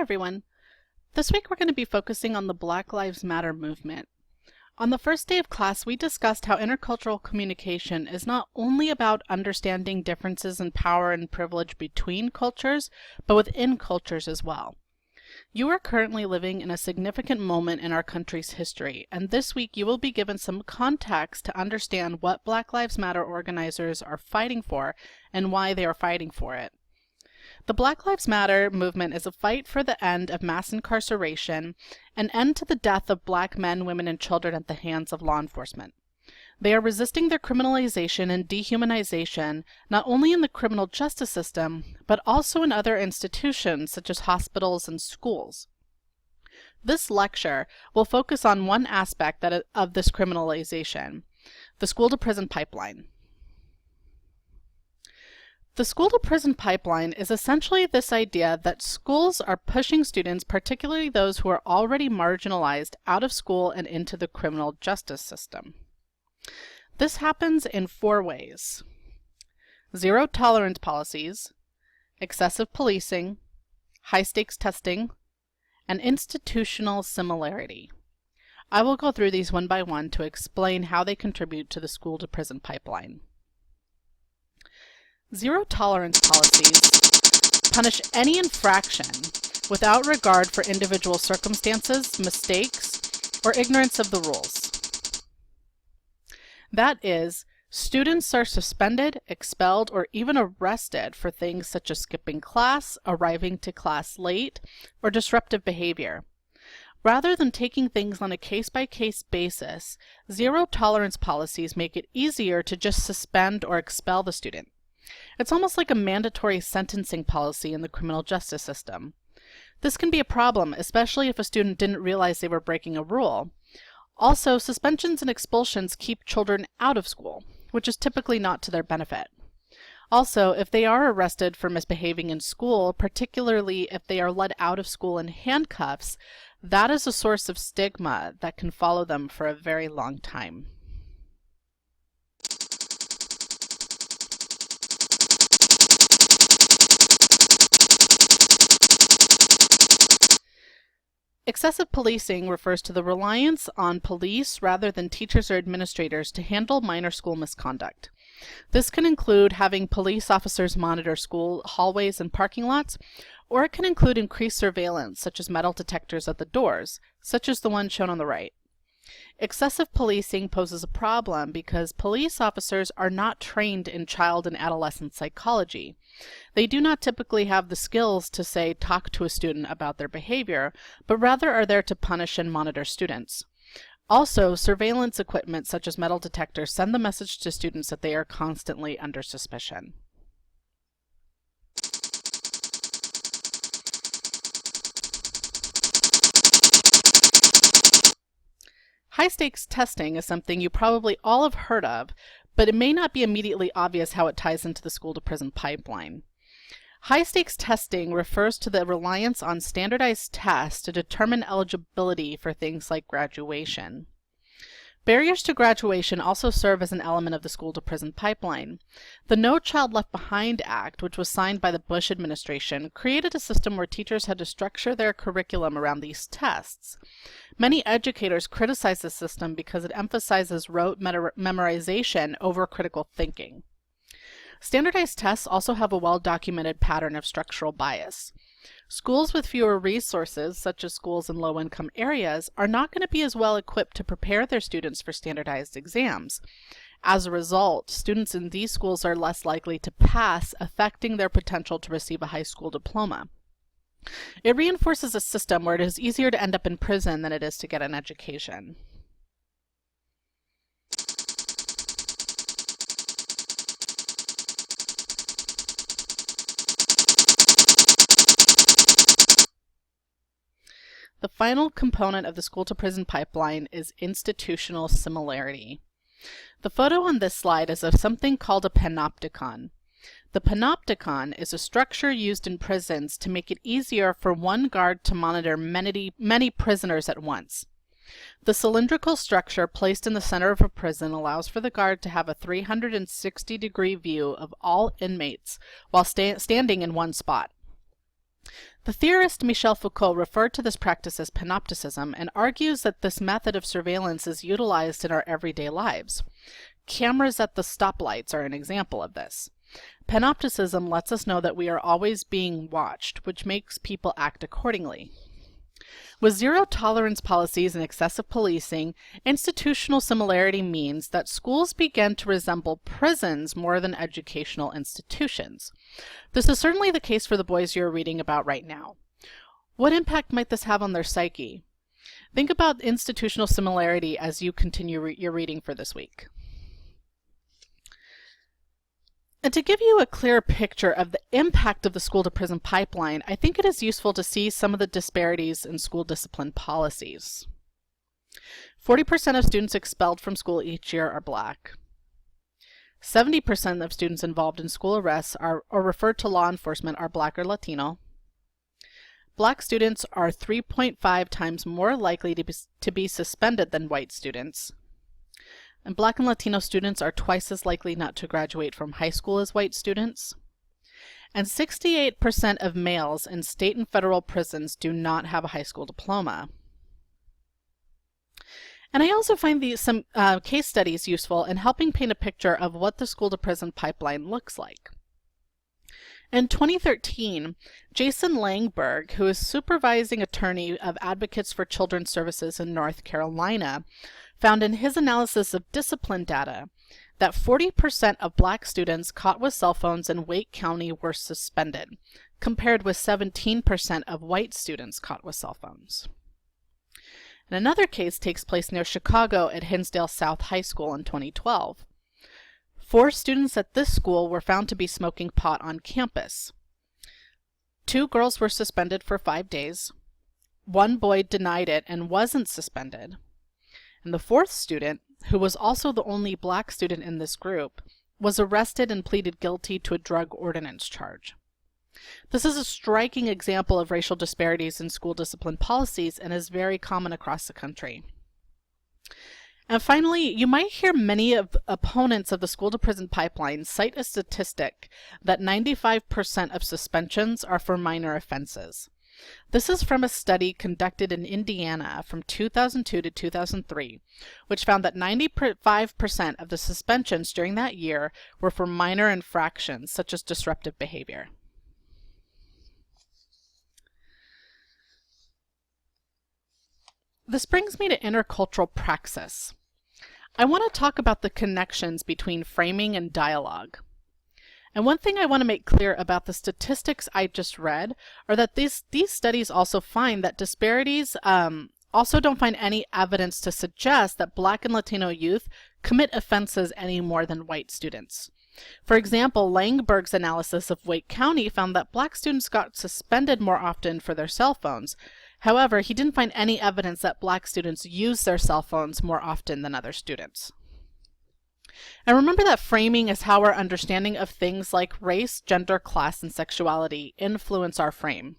everyone. This week we're going to be focusing on the Black Lives Matter movement. On the first day of class, we discussed how intercultural communication is not only about understanding differences in power and privilege between cultures, but within cultures as well. You are currently living in a significant moment in our country's history, and this week you will be given some context to understand what Black Lives Matter organizers are fighting for and why they are fighting for it. The Black Lives Matter movement is a fight for the end of mass incarceration, an end to the death of Black men, women, and children at the hands of law enforcement. They are resisting their criminalization and dehumanization, not only in the criminal justice system, but also in other institutions such as hospitals and schools. This lecture will focus on one aspect of this criminalization, the school-to-prison pipeline. The school-to-prison pipeline is essentially this idea that schools are pushing students, particularly those who are already marginalized, out of school and into the criminal justice system. This happens in 4 ways: zero-tolerance policies, excessive policing, high-stakes testing, and institutional similarity. I will go through these one by one to explain how they contribute to the school-to-prison pipeline. Zero-tolerance policies punish any infraction without regard for individual circumstances, mistakes, or ignorance of the rules. That is, students are suspended, expelled, or even arrested for things such as skipping class, arriving to class late, or disruptive behavior. Rather than taking things on a case-by-case basis, zero-tolerance policies make it easier to just suspend or expel the student. It's almost like a mandatory sentencing policy in the criminal justice system. This can be a problem, especially if a student didn't realize they were breaking a rule. Also, suspensions and expulsions keep children out of school, which is typically not to their benefit. Also, if they are arrested for misbehaving in school, particularly if they are led out of school in handcuffs, that is a source of stigma that can follow them for a very long time. Excessive policing refers to the reliance on police rather than teachers or administrators to handle minor school misconduct. This can include having police officers monitor school hallways and parking lots, or it can include increased surveillance, such as metal detectors at the doors, such as the one shown on the right. Excessive policing poses a problem because police officers are not trained in child and adolescent psychology. They do not typically have the skills to, say, talk to a student about their behavior, but rather are there to punish and monitor students. Also, surveillance equipment such as metal detectors send the message to students that they are constantly under suspicion. High-stakes testing is something you probably all have heard of, but it may not be immediately obvious how it ties into the school-to-prison pipeline. High-stakes testing refers to the reliance on standardized tests to determine eligibility for things like graduation. Barriers to graduation also serve as an element of the school-to-prison pipeline. The No Child Left Behind Act, which was signed by the Bush administration, created a system where teachers had to structure their curriculum around these tests. Many educators criticize this system because it emphasizes rote memorization over critical thinking. Standardized tests also have a well-documented pattern of structural bias. Schools with fewer resources, such as schools in low-income areas, are not going to be as well equipped to prepare their students for standardized exams. As a result, students in these schools are less likely to pass, affecting their potential to receive a high school diploma. It reinforces a system where it is easier to end up in prison than it is to get an education. The final component of the school-to-prison pipeline is institutional similarity. The photo on this slide is of something called a panopticon. The panopticon is a structure used in prisons to make it easier for one guard to monitor many prisoners at once. The cylindrical structure placed in the center of a prison allows for the guard to have a 360-degree view of all inmates while standing in one spot. The The theorist Michel Foucault referred to this practice as panopticism and argues that this method of surveillance is utilized in our everyday lives. Cameras at the stoplights are an example of this. Panopticism lets us know that we are always being watched, which makes people act accordingly. With zero-tolerance policies and excessive policing, institutional similarity means that schools begin to resemble prisons more than educational institutions. This is certainly the case for the boys you're reading about right now. What impact might this have on their psyche? Think about institutional similarity as you continue your reading for this week. And to give you a clear picture of the impact of the school-to-prison pipeline, I think it is useful to see some of the disparities in school discipline policies. 40% of students expelled from school each year are Black. 70% of students involved in school arrests or referred to law enforcement are Black or Latino. Black students are 3.5 times more likely to be suspended than white students. And Black and Latino students are twice as likely not to graduate from high school as white students. And 68% of males in state and federal prisons do not have a high school diploma. And I also find some case studies useful in helping paint a picture of what the school-to-prison pipeline looks like. In 2013, Jason Langberg, who is supervising attorney of Advocates for Children's Services in North Carolina, found in his analysis of discipline data that 40% of Black students caught with cell phones in Wake County were suspended, compared with 17% of white students caught with cell phones. And another case takes place near Chicago at Hinsdale South High School in 2012. 4 students at this school were found to be smoking pot on campus. 2 girls were suspended for 5 days. 1 boy denied it and wasn't suspended. And the 4th student, who was also the only Black student in this group, was arrested and pleaded guilty to a drug ordinance charge. This is a striking example of racial disparities in school discipline policies and is very common across the country. And finally, you might hear many of opponents of the school-to-prison pipeline cite a statistic that 95% of suspensions are for minor offenses. This is from a study conducted in Indiana from 2002 to 2003, which found that 95% of the suspensions during that year were for minor infractions, such as disruptive behavior. This brings me to intercultural praxis. I want to talk about the connections between framing and dialogue. And one thing I want to make clear about the statistics I just read are that these studies also find that disparities also don't find any evidence to suggest that Black and Latino youth commit offenses any more than white students. For example, Langberg's analysis of Wake County found that Black students got suspended more often for their cell phones. However, he didn't find any evidence that Black students use their cell phones more often than other students. And remember that framing is how our understanding of things like race, gender, class, and sexuality influence our frame.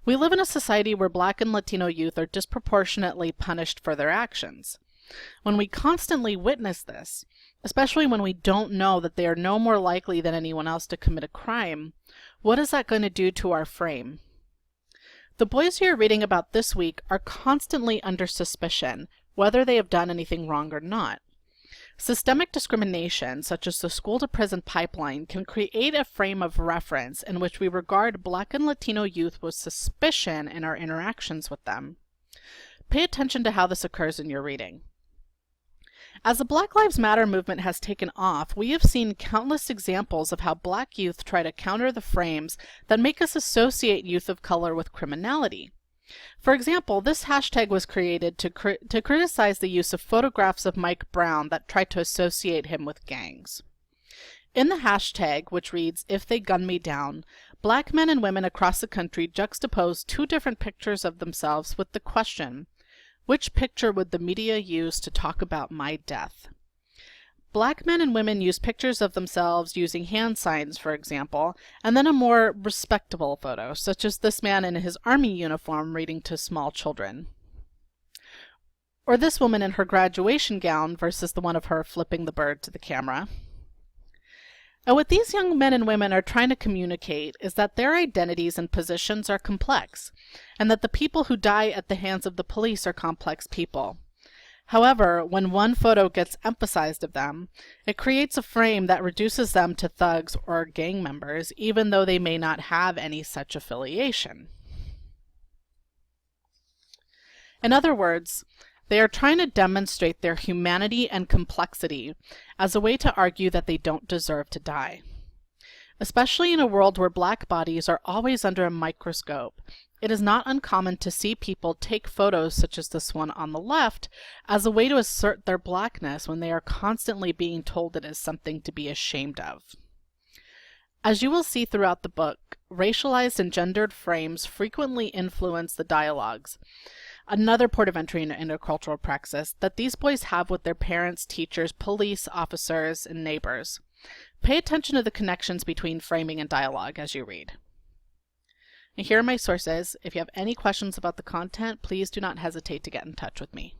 We live in a society where Black and Latino youth are disproportionately punished for their actions. When we constantly witness this, especially when we don't know that they are no more likely than anyone else to commit a crime, what is that going to do to our frame? The boys you're reading about this week are constantly under suspicion, whether they have done anything wrong or not. Systemic discrimination, such as the school-to-prison pipeline, can create a frame of reference in which we regard Black and Latino youth with suspicion in our interactions with them. Pay attention to how this occurs in your reading. As the Black Lives Matter movement has taken off, we have seen countless examples of how Black youth try to counter the frames that make us associate youth of color with criminality. For example, this hashtag was created to criticize the use of photographs of Mike Brown that tried to associate him with gangs. In the hashtag, which reads, "If they gun me down," Black men and women across the country juxtapose 2 different pictures of themselves with the question, which picture would the media use to talk about my death? Black men and women use pictures of themselves using hand signs, for example, and then a more respectable photo, such as this man in his army uniform reading to small children. Or this woman in her graduation gown versus the one of her flipping the bird to the camera. And what these young men and women are trying to communicate is that their identities and positions are complex, and that the people who die at the hands of the police are complex people. However, when one photo gets emphasized of them, it creates a frame that reduces them to thugs or gang members, even though they may not have any such affiliation. In other words, they are trying to demonstrate their humanity and complexity as a way to argue that they don't deserve to die. Especially in a world where black bodies are always under a microscope, it is not uncommon to see people take photos such as this one on the left as a way to assert their blackness when they are constantly being told it is something to be ashamed of. As you will see throughout the book, racialized and gendered frames frequently influence the dialogues, another port of entry into intercultural praxis that these boys have with their parents, teachers, police officers, and neighbors. Pay attention to the connections between framing and dialogue as you read. And here are my sources. If you have any questions about the content, please do not hesitate to get in touch with me.